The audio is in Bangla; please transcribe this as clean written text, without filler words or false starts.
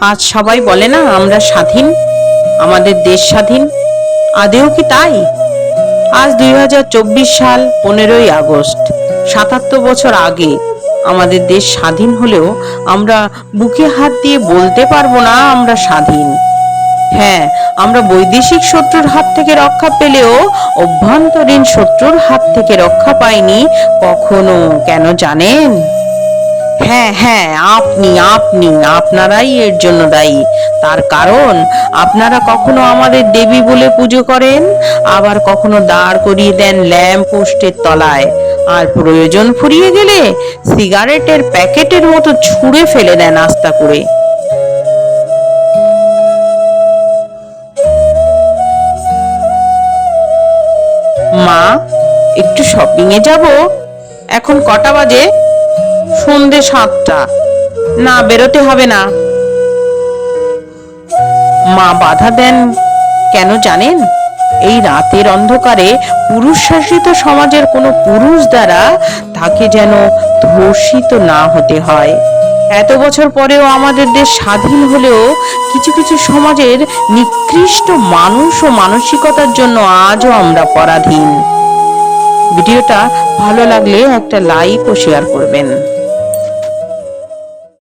আজ সবাই বলে না আমরা স্বাধীন, আমাদের দেশ স্বাধীন। আদেও কি তাই? আজ 2024 সাল, 15ই আগস্ট। 77 বছর আগে আমাদের দেশ স্বাধীন হলেও আমরা বুকে হাত দিয়ে বলতে পারবো না আমরা স্বাধীন। হ্যাঁ, আমরা বৈদেশিক শত্রুর হাত থেকে রক্ষা পেলেও অভ্যন্তরীণ শত্রুর হাত থেকে রক্ষা পাইনি কখনো। কেন জানেন? হ্যাঁ হ্যাঁ, আপনারাই এর জন্য দায়ী। তার কারণ আপনারা কখনো আমাদের দেবী বলে পুজো করেন, আবার কখনো দাঁড় করিয়ে দেন ল্যাম্প পোস্টের তলায়, আর প্রয়োজন ফুরিয়ে গেলে সিগারেটের প্যাকেটের মতো ছুঁড়ে ফেলে দেন আস্তা করে। মা, একটু শপিং এ যাব। এখন কটা বাজে? সন্ধে 7টা। না, বেরোতে হবে না। মা বাধা দেন কেন জানেন? এই রাতের অন্ধকারে পুরুষ শাসিত সমাজের কোনো পুরুষ দ্বারা তাকে যেন ধর্ষিত না হতে হয়। এত বছর পরেও আমাদের দেশ স্বাধীন হলেও কিছু কিছু সমাজের নিকৃষ্ট মানুষ ও মানসিকতার জন্য আজও আমরা পরাধীন। ভিডিওটা ভালো লাগলে একটা লাইক ও শেয়ার করবেন।